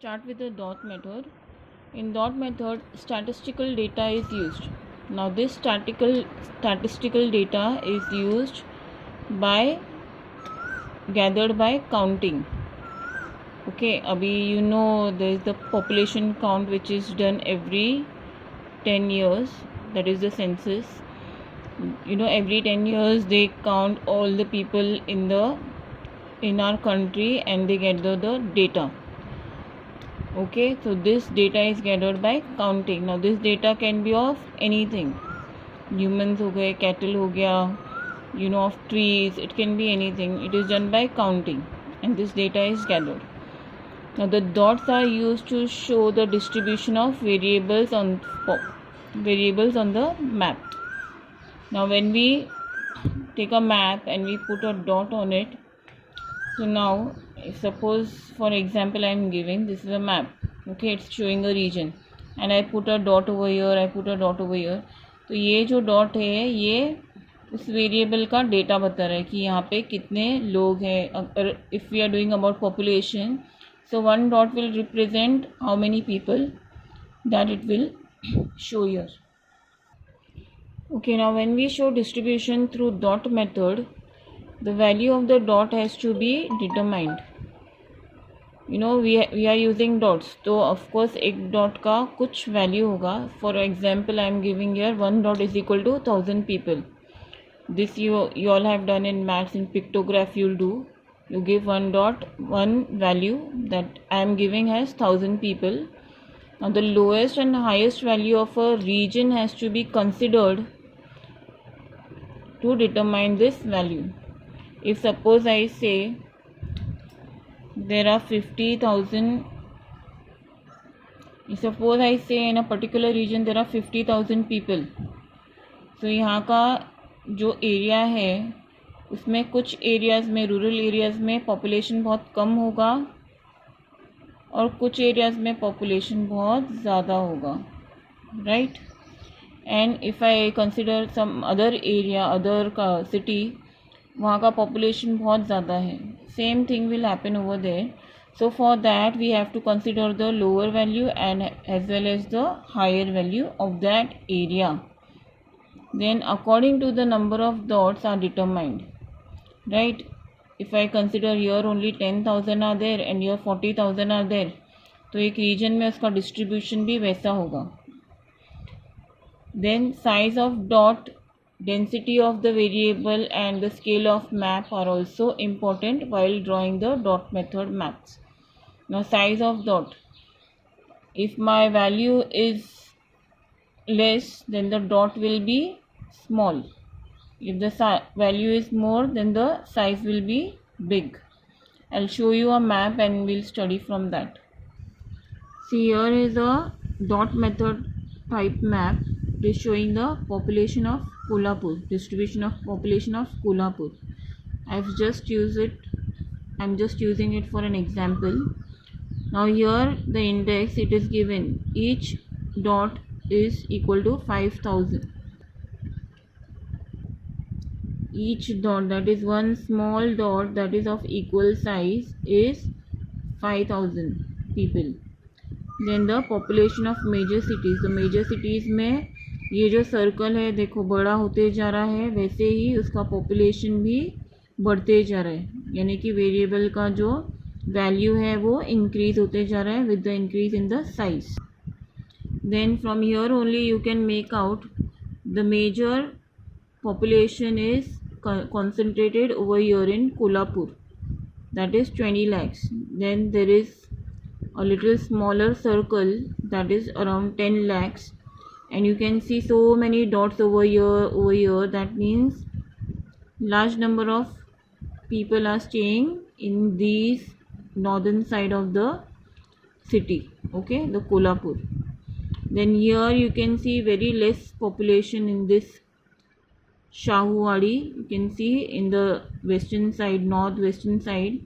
Start with the dot method. In dot method, statistical data is used. Now this statistical data is used by gathered by counting. Okay, abhi there is the population count which is done every 10 years, that is the census. Every 10 years they count all the people in our country and they gather the data. Okay, so this data is gathered by counting. Now this data can be of anything, humans हो गए, cattle हो गया, of trees, it can be anything. It is done by counting and this data is gathered. Now the dots are used to show the distribution of variables on the map. Now when we take a map and we put a dot on it, so now suppose for example I am giving, this is a map. Okay, it's showing a region and I put a dot over here, I put a dot over here. तो ये जो dot है ये उस variable का data बता रहा है कि यहाँ पे कितने लोग हैं. अगर if we are doing about population, so one dot will represent how many people that it will show here. Okay, now when we show distribution through dot method, the value of the dot has to be determined. We are using dots, तो of course एक dot का कुछ value होगा. For example, I am giving here 1 dot is equal to 1000 people. This you all have done in maths. In pictograph you'll do. You give 1 dot, one value that I am giving has 1000 people. Now the lowest and highest value of a region has to be considered to determine this value. If suppose I say there are 50,000, suppose I say in a particular region there are 50,000 people, so यहाँ का जो area है उसमें कुछ areas में, rural areas में population बहुत कम होगा और कुछ एरियाज़ में पॉपुलेशन बहुत ज़्यादा होगा, right. And if I consider some other area, other का सिटी, वहाँ का पॉपुलेशन बहुत ज़्यादा है, same thing will happen over there. So for that we have to consider the lower value and as well as the higher value of that area. Then according to the number of dots are determined, right. If I consider here only 10,000 are there and here 40,000 are there, तो एक region में उसका distribution भी वैसा होगा. Then size of dot, density of the variable and the scale of map are also important while drawing the dot method maps. Now size of dot, if my value is less then the dot will be small. If the value is more then the size will be big. I'll show you a map and we'll study from that. See, here is a dot method type map. It is showing the population of Kolhapur, distribution of population of Kolhapur. I'm just using it for an example. Now here the index, it is given, each dot is equal to 5,000. Each dot, that is one small dot that is of equal size, is 5,000 people. Then the population of major cities. The major cities में ये जो circle है देखो बड़ा होते जा रहा है, वैसे ही उसका पॉपुलेशन भी बढ़ते जा रहा है, यानी कि वेरिएबल का जो वैल्यू है वो इंक्रीज होते जा रहा है with the increase in the size. Then from here only you can make out the major population is concentrated over here in Kolhapur, that is 20 lakhs. Then there is a little smaller circle that is around 10 lakhs and you can see so many dots over here. That means large number of people are staying in these northern side of the city, okay, the Kolhapur. Then here you can see very less population in this Shahuwadi. You can see in the western side, northwestern side,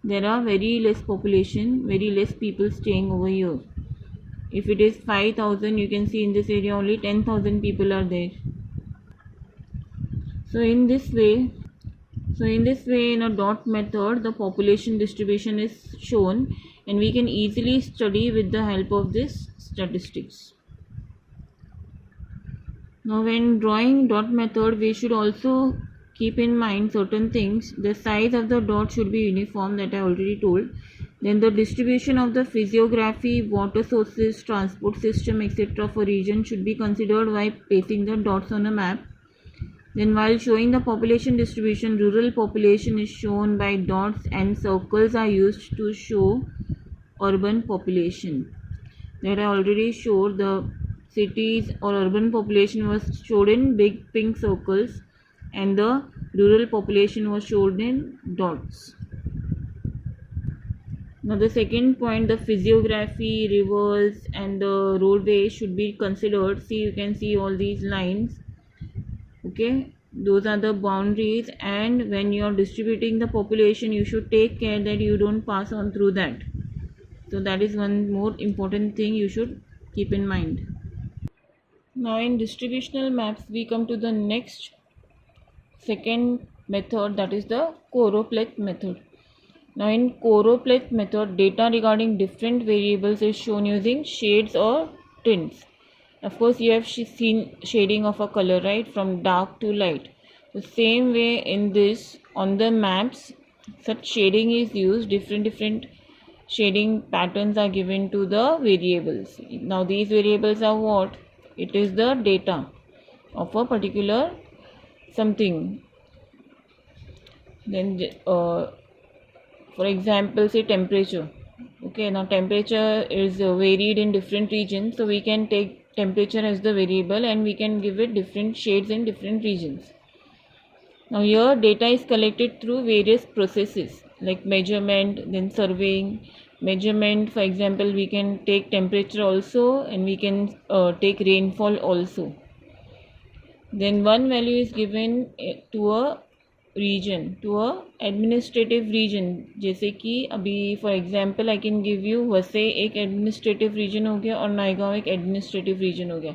there are very less population, very less people staying over here. If it is 5,000, you can see in this area only 10,000 people are there. So in this way in a dot method the population distribution is shown and we can easily study with the help of this statistics. Now when drawing dot method, we should also keep in mind certain things. The size of the dot should be uniform, that I already told. Then the distribution of the physiography, water sources, transport system, etc. for region should be considered while placing the dots on a map. Then while showing the population distribution, rural population is shown by dots and circles are used to show urban population. There I already showed the cities or urban population was showed in big pink circles and the rural population was showed in dots. Now the second point, the physiography, rivers and the roadways should be considered. See, you can see all these lines. Okay, those are the boundaries, and when you are distributing the population, you should take care that you don't pass on through that. So that is one more important thing you should keep in mind. Now in distributional maps, we come to the next second method, that is the choropleth method. Now in choropleth method, data regarding different variables is shown using shades or tints. Of course, you have seen shading of a color, right, from dark to light. The same way in this, on the maps, such shading is used. Different shading patterns are given to the variables. Now these variables are what? It is the data of a particular something. Then for example, say temperature. Okay, now temperature is varied in different regions, so we can take temperature as the variable and we can give it different shades in different regions. Now here data is collected through various processes like measurement, then surveying. Measurement, for example, we can take temperature also and we can take rainfall also. Then one value is given to a region, to a administrative region. जैसे कि अभी for example I can give you वसे एक administrative region हो गया और नायगांव एक administrative region हो गया.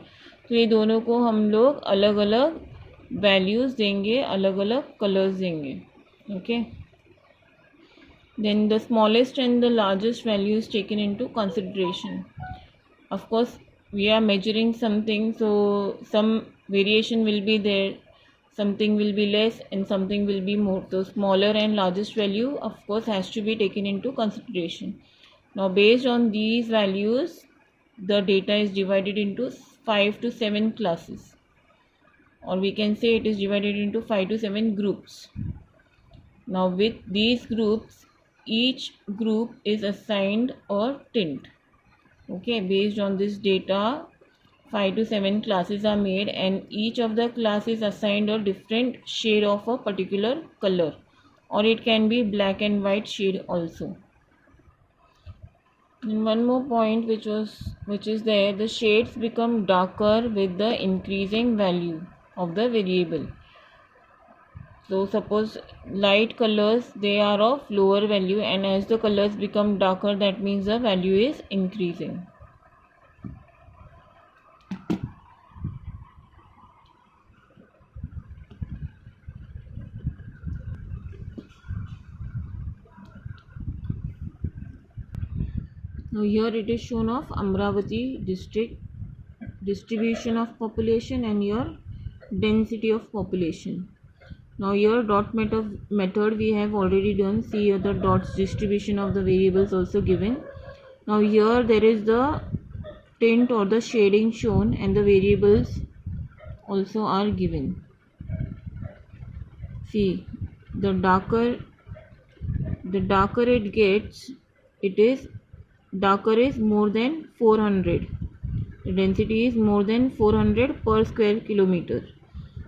तो ये दोनों को हम लोग अलग अलग values देंगे, अलग अलग colors देंगे. Okay. Then the smallest and the largest value is taken into consideration. Of course, we are measuring something, so some variation will be there, something will be less and something will be more. So smaller and largest value of course has to be taken into consideration. Now based on these values, the data is divided into 5 to 7 classes, or we can say it is divided into 5 to 7 groups. Now with these groups, each group is assigned a tint. Okay, based on this data, 5 to 7 classes are made and each of the classes assigned a different shade of a particular color, or it can be black and white shade also. And one more point which is there, the shades become darker with the increasing value of the variable. So suppose light colors, they are of lower value, and as the colors become darker, that means the value is increasing. Now here it is shown of Amravati district, distribution of population and your density of population. Now here dot method we have already done. See here the dots distribution of the variables also given. Now here there is the tint or the shading shown and the variables also are given. See, the darker it gets, it is darker is more than 400. The density is more than 400 per square kilometer.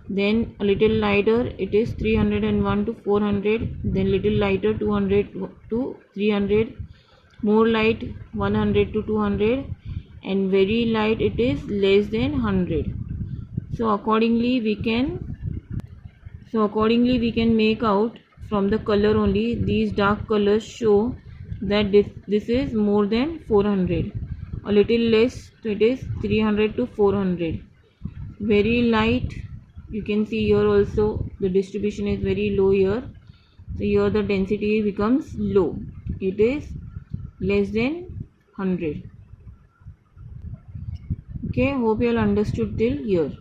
Then a little lighter, it is 301 to 400. Then little lighter, 200 to 300. More light, 100 to 200. And very light, it is less than 100. So accordingly we can make out from the color only. These dark colors show that this is more than 400. A little less, so it is 300 to 400. Very light, you can see here also the distribution is very low here. So here the density becomes low. It is less than 100. Okay, hope you all understood till here.